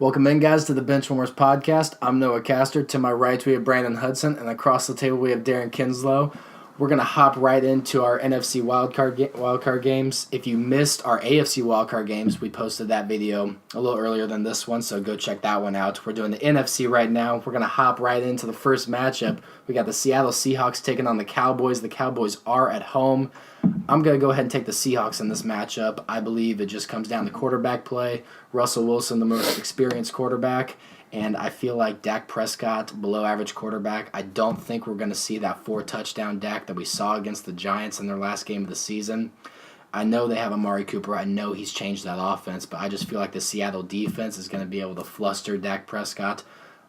Welcome in, guys, to the BenchWarmers podcast. I'm Noah Castor. To my right, we have Brandon Hudson, and across the table, we have Darren Kinslow. We're going to hop right into our NFC Wild Card Games. If you missed our AFC Wild Card Games, we posted that video a little earlier than this one, so go check that one out. We're doing the NFC right now. We're going to hop right into the first matchup. We got the Seattle Seahawks taking on the Cowboys. The Cowboys are at home. I'm going to go ahead and take the Seahawks in this matchup. I believe it just comes down to quarterback play. Russell Wilson, the most experienced quarterback, and I feel like Dak Prescott, below-average quarterback. I don't think we're going to see that 4-touchdown Dak that we saw against the Giants in their last game of the season. I know they have Amari Cooper. I know he's changed that offense, but I just feel like the Seattle defense is going to be able to fluster Dak Prescott,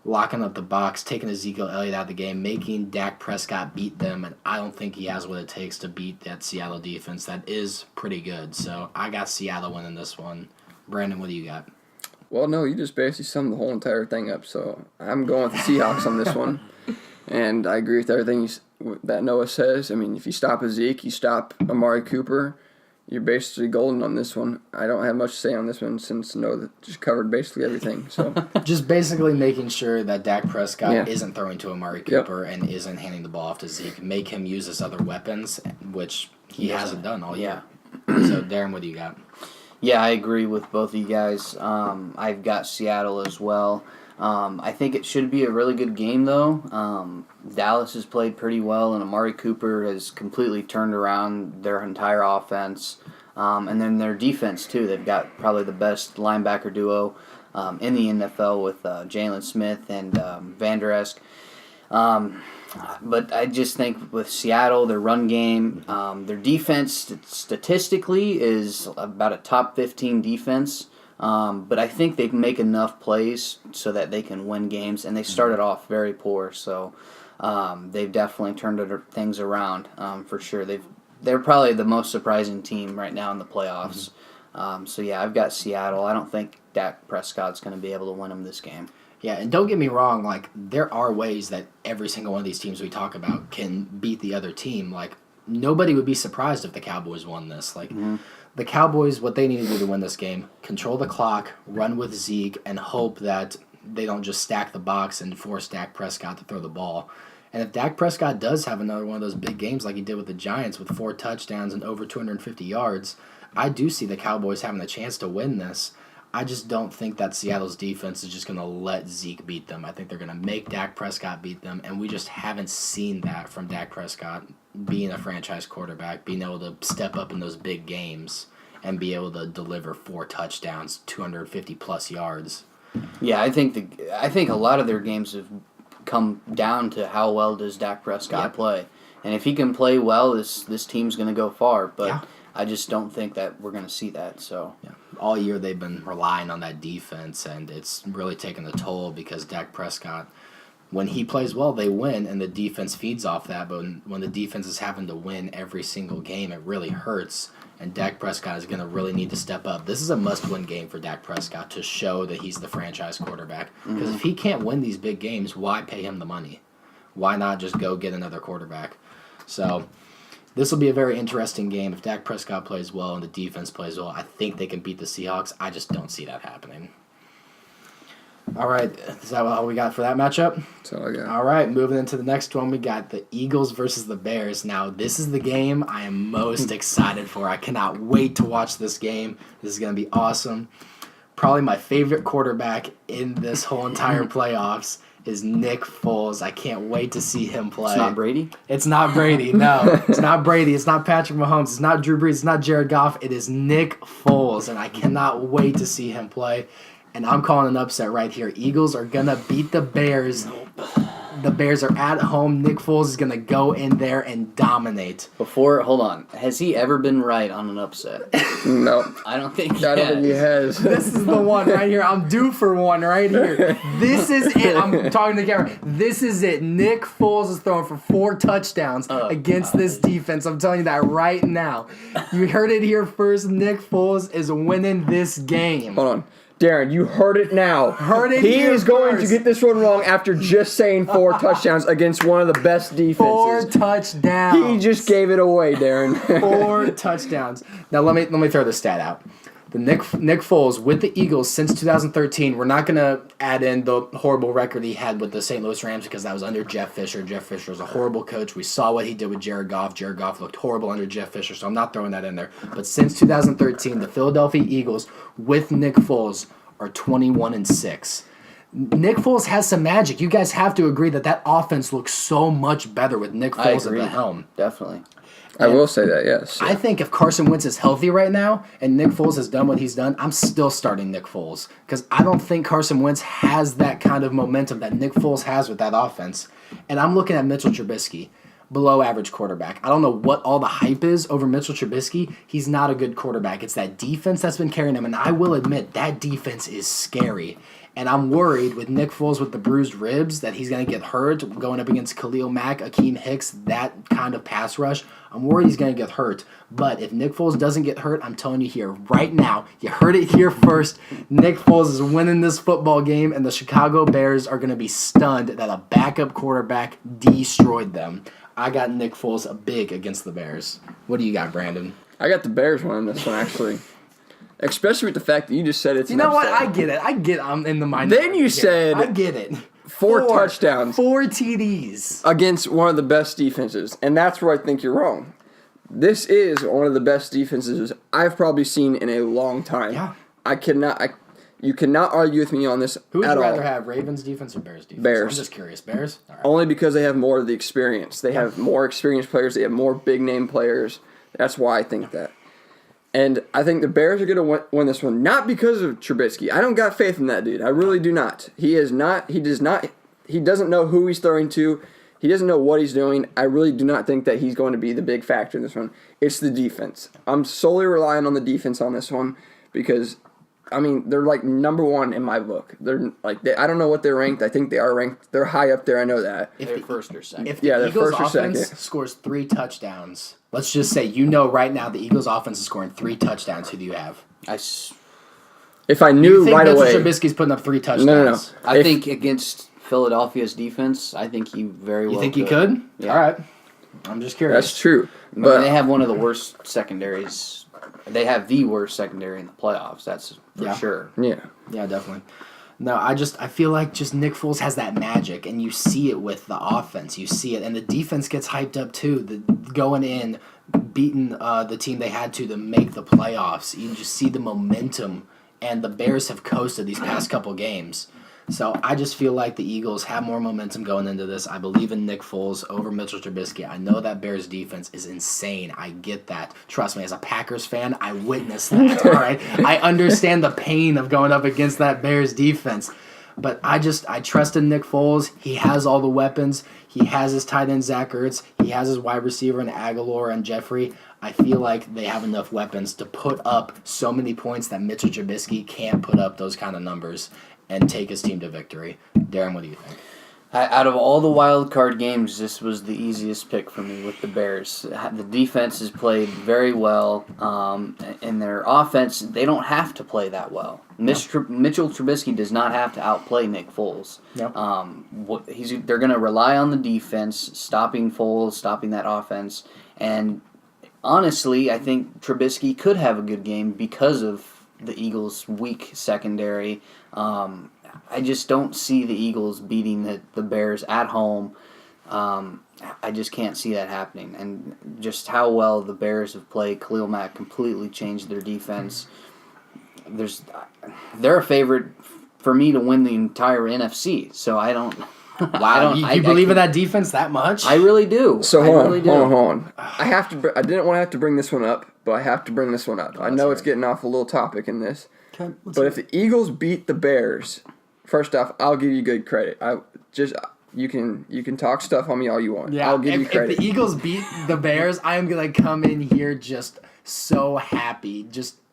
locking up the box, taking Ezekiel Elliott out of the game, making Dak Prescott beat them, and I don't think he has what it takes to beat that Seattle defense that is pretty good. So I got Seattle winning this one. Brandon, what do you got? Well, no, you just basically summed the whole entire thing up, so I'm going with the Seahawks on this one. And I agree with everything that Noah says. I mean, if you stop Zeke, you stop Amari Cooper, you're basically golden on this one. I don't have much to say on this one since Noah just covered basically everything. So just basically making sure that Dak Prescott isn't throwing to Amari Cooper and isn't handing the ball off to Zeke. Make him use his other weapons, which he hasn't done all year. So, Darren, what do you got? Yeah, I agree with both of you guys. I've got Seattle as well. I think it should be a really good game, though. Dallas has played pretty well, and Amari Cooper has completely turned around their entire offense. And then their defense, too. They've got probably the best linebacker duo in the NFL with Jalen Smith and Van Der Esch. But I just think with Seattle, their run game, their defense statistically is about a top 15 defense. But I think they can make enough plays so that they can win games. And they started off very poor, so they've definitely turned things around for sure. They're probably the most surprising team right now in the playoffs. So yeah, I've got Seattle. I don't think Dak Prescott's going to be able to win them this game. Yeah, and don't get me wrong, like, there are ways that every single one of these teams we talk about can beat the other team. Like, nobody would be surprised if the Cowboys won this. Like, the Cowboys, what they need to do to win this game, control the clock, run with Zeke, and hope that they don't just stack the box and force Dak Prescott to throw the ball. And if Dak Prescott does have another one of those big games like he did with the Giants with 4 touchdowns and over 250 yards, I do see the Cowboys having a chance to win this. I just don't think that Seattle's defense is just going to let Zeke beat them. I think they're going to make Dak Prescott beat them, and we just haven't seen that from Dak Prescott being a franchise quarterback, being able to step up in those big games and be able to deliver 4 touchdowns, 250-plus yards. Yeah, I think a lot of their games have come down to how well does Dak Prescott play. And if he can play well, this team's going to go far, but I just don't think that we're going to see that. So all year they've been relying on that defense, and it's really taken a toll because Dak Prescott, when he plays well, they win, and the defense feeds off that. But when the defense is having to win every single game, it really hurts, and Dak Prescott is going to really need to step up. This is a must-win game for Dak Prescott to show that he's the franchise quarterback. Because if he can't win these big games, why pay him the money? Why not just go get another quarterback? So this will be a very interesting game. If Dak Prescott plays well and the defense plays well, I think they can beat the Seahawks. I just don't see that happening. All right, is that all we got for that matchup? That's all I got. All right, moving into the next one, we got the Eagles versus the Bears. Now, this is the game I am most excited for. I cannot wait to watch this game. This is going to be awesome. Probably my favorite quarterback in this whole entire playoffs is Nick Foles. I can't wait to see him play. It's not Brady? It's not Brady, no. It's not Brady. It's not Patrick Mahomes. It's not Drew Brees. It's not Jared Goff. It is Nick Foles, and I cannot wait to see him play. And I'm calling an upset right here. Eagles are going to beat the Bears. The Bears are at home. Nick Foles is going to go in there and dominate. Hold on. Has he ever been right on an upset? No. I don't think he has. This is the one right here. I'm due for one right here. This is it. I'm talking to the camera. This is it. Nick Foles is throwing for 4 touchdowns against this defense. I'm telling you that right now. You heard it here first. Nick Foles is winning this game. Hold on. Darren, you heard it now. He is going to get this one wrong after just saying 4 touchdowns against one of the best defenses. 4 touchdowns. He just gave it away, Darren. 4 touchdowns. Now let me throw this stat out. The Nick Foles with the Eagles since 2013. We're not going to add in the horrible record he had with the St. Louis Rams because that was under Jeff Fisher. Jeff Fisher was a horrible coach. We saw what he did with Jared Goff. Jared Goff looked horrible under Jeff Fisher, so I'm not throwing that in there. But since 2013, the Philadelphia Eagles with Nick Foles are 21-6. Nick Foles has some magic. You guys have to agree that offense looks so much better with Nick Foles at the helm. Definitely. I will say that, yes. I think if Carson Wentz is healthy right now and Nick Foles has done what he's done, I'm still starting Nick Foles because I don't think Carson Wentz has that kind of momentum that Nick Foles has with that offense. And I'm looking at Mitchell Trubisky, below average quarterback. I don't know what all the hype is over Mitchell Trubisky. He's not a good quarterback. It's that defense that's been carrying him, and I will admit that defense is scary. And I'm worried with Nick Foles with the bruised ribs that he's going to get hurt going up against Khalil Mack, Akeem Hicks, that kind of pass rush. I'm worried he's going to get hurt. But if Nick Foles doesn't get hurt, I'm telling you here right now, you heard it here first, Nick Foles is winning this football game, and the Chicago Bears are going to be stunned that a backup quarterback destroyed them. I got Nick Foles big against the Bears. What do you got, Brandon? I got the Bears winning this one, actually. Especially with the fact that you just said it's You know what? I get it. I'm in the mind. Then you said... I get it. Four touchdowns. 4 TDs. Against one of the best defenses. And that's where I think you're wrong. This is one of the best defenses I've probably seen in a long time. Yeah. You cannot argue with me on this Who would at you all. rather have, Ravens defense or Bears defense? Bears. I'm just curious. Bears? All right. Only because they have more of the experience. They have more experienced players. They have more big-name players. That's why I think that. And I think the Bears are going to win this one, not because of Trubisky. I don't got faith in that dude. I really do not. He doesn't know who he's throwing to. He doesn't know what he's doing. I really do not think that he's going to be the big factor in this one. It's the defense. I'm solely relying on the defense on this one because, I mean, they're like number one in my book. They're like I don't know what they're ranked. I think they are ranked. They're high up there. I know that. If they're first or second. If the they're Eagles first or offense second. scores 3 touchdowns, let's just say right now the Eagles offense is scoring 3 touchdowns. Who do you have? If I You knew think right Mitchell away, Trubisky's putting up 3 touchdowns? No. I think against Philadelphia's defense, I think he very well You think he could? Yeah. All right. I'm just curious. that's true. But they have one of the worst secondaries. They have the worst secondary in the playoffs. That's for sure. Yeah. Yeah, definitely. No, I feel like just Nick Foles has that magic, and you see it with the offense. You see it, and the defense gets hyped up too. Going in, beating the team they had to make the playoffs. You just see the momentum, and the Bears have coasted these past couple games. So I just feel like the Eagles have more momentum going into this. I believe in Nick Foles over Mitchell Trubisky. I know that Bears defense is insane. I get that. Trust me, as a Packers fan, I witnessed that. All right, I understand the pain of going up against that Bears defense. But I trust in Nick Foles. He has all the weapons. He has his tight end Zach Ertz. He has his wide receiver in Aguilar and Jeffrey. I feel like they have enough weapons to put up so many points that Mitchell Trubisky can't put up those kind of numbers and take his team to victory. Darren, what do you think? Out of all the wild card games, this was the easiest pick for me with the Bears. The defense has played very well. In their offense, they don't have to play that well. Mitchell Trubisky does not have to outplay Nick Foles. They're going to rely on the defense, stopping Foles, stopping that offense. And honestly, I think Trubisky could have a good game because of the Eagles' weak secondary. I just don't see the Eagles beating the Bears at home. I just can't see that happening. And just how well the Bears have played, Khalil Mack completely changed their defense. They're a favorite for me to win the entire NFC. So I don't. Wow, you believe in that defense that much? I really do. So hold on. I didn't want to have to bring this one up, but I have to bring this one up. I know it's getting off a little topic in this. Okay, but if the Eagles beat the Bears, first off, I'll give you good credit. You can talk stuff on me all you want. Yeah, I'll give you credit. If the Eagles beat the Bears, I am gonna come in here just so happy.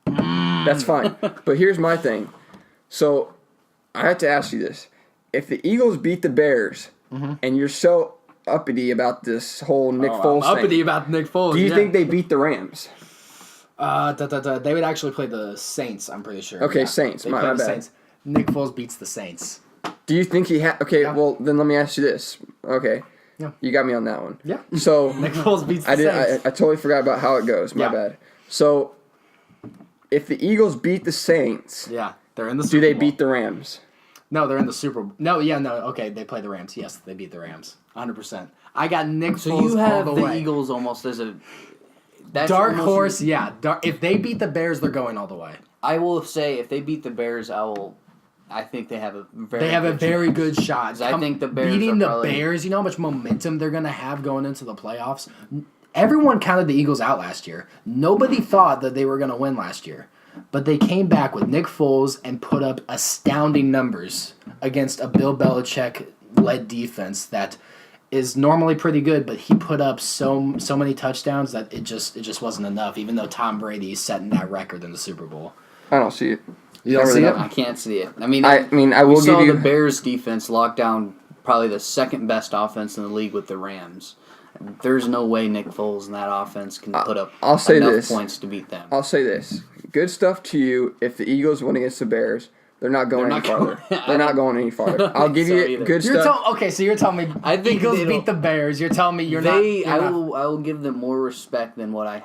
That's fine. But here's my thing. So I have to ask you this: if the Eagles beat the Bears, and you're so uppity about this whole Nick Foles thing, uppity about Nick Foles. do you think they beat the Rams? They would actually play the Saints, I'm pretty sure. Okay, Saints. My bad. Saints. Nick Foles beats the Saints. Do you think he had... Okay, Yeah. well, then let me ask you this. Okay. Yeah. You got me on that one. Yeah. So... Nick Foles beats the Saints. I totally forgot about how it goes. My bad. So, if the Eagles beat the Saints, Yeah, they're in the Super do they Bowl. beat the Rams? No, they're in the Super Bowl. No, yeah, no. Okay, they play the Rams. Yes, they beat the Rams. 100%. I got Nick So Foles you have all the the way. Eagles almost as a that's Dark almost- horse, yeah. If they beat the Bears, they're going all the way. I will say if they beat the Bears, I think they have a very good shot. 'Cause I think the Bears beating are the probably- Bears. You know how much momentum they're gonna have going into the playoffs. Everyone counted the Eagles out last year. Nobody thought that they were gonna win last year, but they came back with Nick Foles and put up astounding numbers against a Bill Belichick-led defense that is normally pretty good, but he put up so many touchdowns that it just wasn't enough. Even though Tom Brady is setting that record in the Super Bowl. I don't see it. You don't I see really it? don't. I can't see it. I mean, I we will saw give you the Bears defense lock down probably the second best offense in the league with the Rams. There's no way Nick Foles and that offense can put up I'll say enough this. points to beat them. I'll say this. Good stuff to you if the Eagles win against the Bears. They're not going They're any not farther. going- They're not going any farther. I'll give so you either. good You're stuff. okay, so you're telling me I think Eagles they beat don't- the Bears. You're telling me I will give them more respect than what I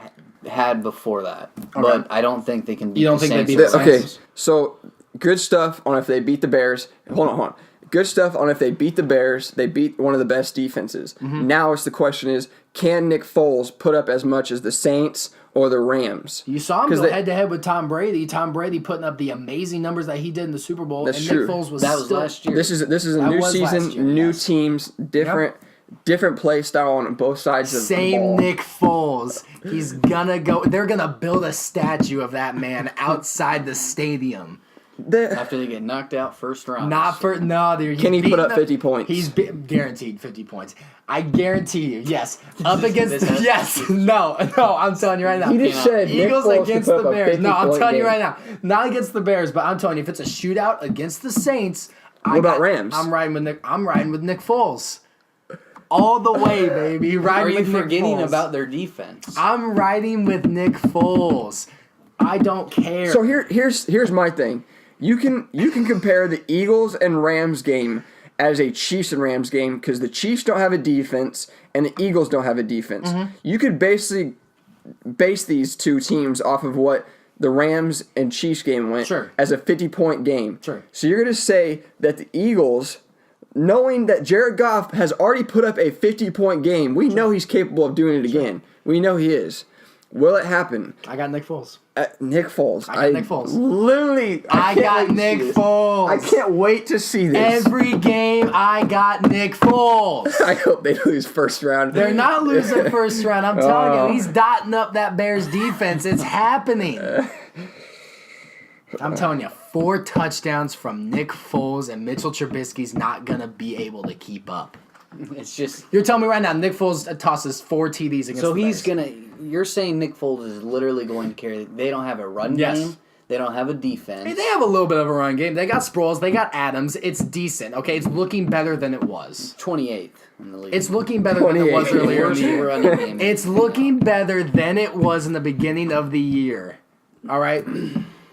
had before that. But I don't think they can beat You don't the think they Saints. beat the Okay, Saints? so good stuff on if they beat the Bears. Hold on. Good stuff on if they beat the Bears. They beat one of the best defenses. Mm-hmm. Now it's the question is, can Nick Foles put up as much as the Saints or the Rams? You saw him 'Cause go they- head-to-head with Tom Brady. Tom Brady putting up the amazing numbers that he did in the Super Bowl. That's and true. Nick Foles was That was still, last year. This is a That new was last season, year, new yes. teams, different play style on both sides of the Same ball. Nick Foles. He's gonna go. They're gonna build a statue of that man outside the stadium. After they get knocked out first round. Not for no. Can he put up 50 points? He's guaranteed 50 points. I guarantee you. Yes, up against This has- yes. No. I'm telling you right now. He just said Nick Eagles Foles against could the put up a Bears. No, I'm 50-point telling you game. right now. Not against the Bears, but I'm telling you, if it's a shootout against the Saints, What about Rams? I'm riding with Nick Foles. All the way, baby. Are Riding you with Nick forgetting Foles. about their defense? I'm riding with Nick Foles. I don't care. So here's my thing. You can compare the Eagles and Rams game as a Chiefs and Rams game because the Chiefs don't have a defense and the Eagles don't have a defense. Mm-hmm. You could basically base these two teams off of what the Rams and Chiefs game went Sure. as a 50-point game. Sure. So you're going to say that the Eagles, knowing that Jared Goff has already put up a 50-point game, we know he's capable of doing it again. We know he is. Will it happen? I got Nick Foles. Nick Foles. I got Nick Foles. Literally, I can't got wait to Nick see this. Foles. I can't wait to see this. Every game, I got Nick Foles. I hope they lose first round. They're not losing first round. I'm telling Oh. you, he's dotting up that Bears defense. It's happening. I'm telling you, 4 touchdowns from Nick Foles and Mitchell Trubisky's not going to be able to keep up. It's just You're telling me right now, Nick Foles tosses 4 TDs against so the he's Bears. you're saying Nick Foles is literally going to carry. They don't have a run Yes. game. They don't have a defense. Hey, they have a little bit of a run game. They got Sproles. They got Adams. It's decent. Okay, it's looking better than it was. 28th in the league. It's looking better than it was 28. earlier. Worst running game. It's looking better than it was in the beginning of the year. All right?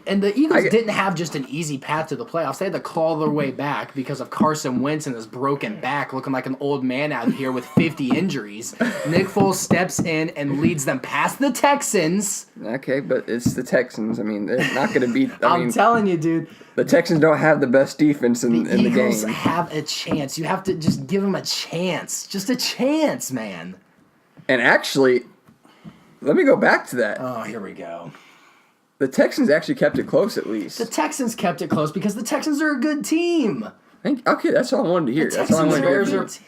And the Eagles didn't have just an easy path to the playoffs. They had to claw their way back because of Carson Wentz and his broken back, looking like an old man out here with 50 injuries. Nick Foles steps in and leads them past the Texans. Okay, but it's the Texans. I mean, they're not going to beat. I'm telling you, dude. The Texans don't have the best defense in the Eagles game. have a chance. You have to just give them a chance. Just a chance, man. And actually, let me go back to that. Oh, here we go. The Texans actually kept it close at least. The Texans kept it close because the Texans are a good team. Okay, that's all I wanted to hear. That's all I wanted to hear. Bears are-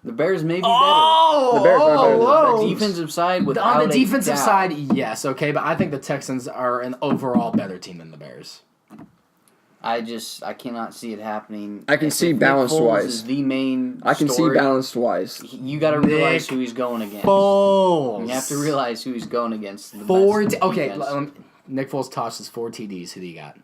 The Bears may be Oh, The Bears are better than the better. oh, Defensive side without on the a defensive doubt. side, yes, okay, but I think the Texans are an overall better team than the Bears. I cannot see it happening. I can If see Nick balanced Foles wise. is the main. I can story, see balanced wise. You got to realize Nick who he's going against. Foles. You have to realize who he's going against. The Four. best Okay, defense. Nick Foles tosses 4 TDs. Who do you got?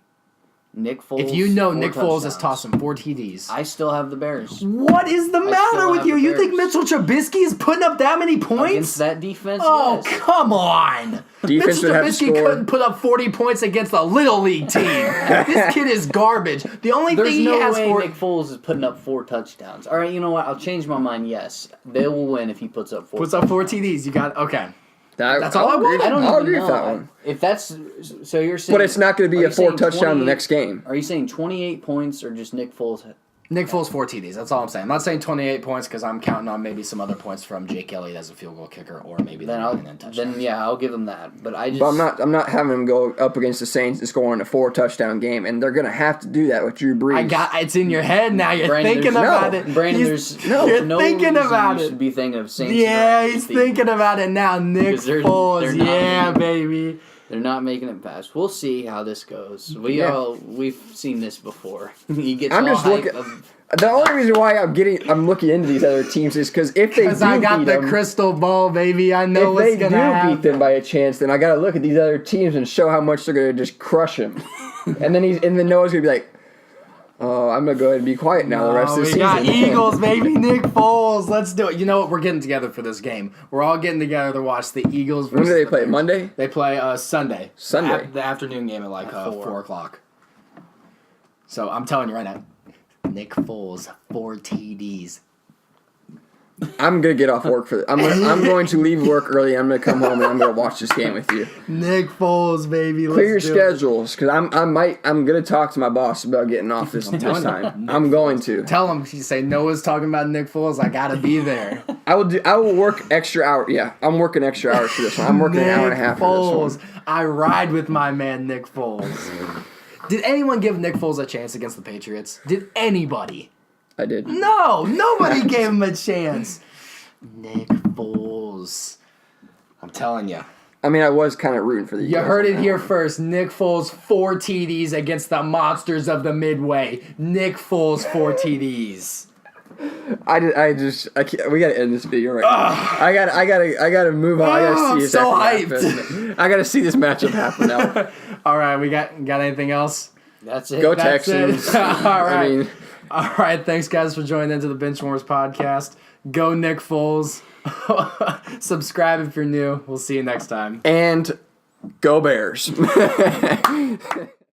Nick Foles. If you know 4 Nick Foles is touchdowns. tossing 4 TDs. I still have the Bears What is the matter still with have you? the You think Bears. Mitchell Trubisky is putting up that many points? against that defense. Oh, yes. come on. Defense Mitchell would have to Trubisky score. couldn't put up 40 points against a Little League team. This kid is garbage. The only There's thing he no has way for... Nick Foles is putting up 4 touchdowns. All right, you know what? I'll change my mind. Yes, they will win if he puts up 4. Puts up 4 TDs. You got... Okay. That's all I wanted. I don't I'll even agree know. with that one. If that's so, you're saying. But it's not going to be are a you saying 4-touchdown the 28 next game. Are you saying 28 points or just Nick Foles? Nick Foles 4 TDs. That's all I'm saying. I'm not saying 28 points because I'm counting on maybe some other points from Jake Elliott as a field goal kicker, or maybe Then I'll give him that. But I just. But I'm not having him go up against the Saints and score in a 4-touchdown game, and they're going to have to do that with Drew Brees. It's in your head now. You're Brandon, thinking there's about no- it. Brandon, He's- there's you're no thinking reason about you it. should be thinking of Saints. Yeah, and he's Dynasty thinking about it now. Nick 'Cause they're Foles. not Yeah, making it. baby. They're not making it past. We'll see how this goes. Yeah. We've seen this before. He gets I'm all just hype looking. of- The only reason why I'm looking into these other teams is because if they do Because I got beat the them, crystal ball, baby. I know if what's they going do to happen. beat them by a chance, then I got to look at these other teams and show how much they're going to just crush him. and then Noah's going to be like, "Oh, I'm going to go ahead and be quiet now the rest of the we season." got Eagles, baby. Nick Foles. Let's do it. You know what? We're getting together for this game. We're all getting together to watch the Eagles. When do versus they the play? Bears. Monday? They play Sunday. Sunday. The afternoon game at like 4 o'clock. So I'm telling you right now, Nick Foles, 4 TDs. I'm going to get off work for this. I'm going to leave work early. I'm going to come home and I'm going to watch this game with you. Nick Foles, baby. Clear your Let's do it. schedules, because I'm going to talk to my boss about getting off this time. I'm going to. Tell him. She say Noah's talking about Nick Foles. I gotta be there. I will work extra hours. Yeah, I'm working extra hours for this one. I'm working an hour and a half for this one. I ride with my man Nick Foles. Did anyone give Nick Foles a chance against the Patriots? Did anybody? I did. No, nobody gave him a chance. Nick Foles. I'm telling you. I mean, I was kind of rooting for the You Eagles heard on it that here one. first. Nick Foles, 4 TDs against the monsters of the Midway. Nick Foles, 4 TDs. I can't, we gotta end this video right now. I gotta move on. I gotta see this so actually hyped. happen. I gotta see this matchup happen now. All right, we got anything else? That's it. Go That's Texans. it. All right. I mean, All right, thanks guys for joining into the BenchWarmers podcast. Go Nick Foles. Subscribe if you're new. We'll see you next time. and go Bears.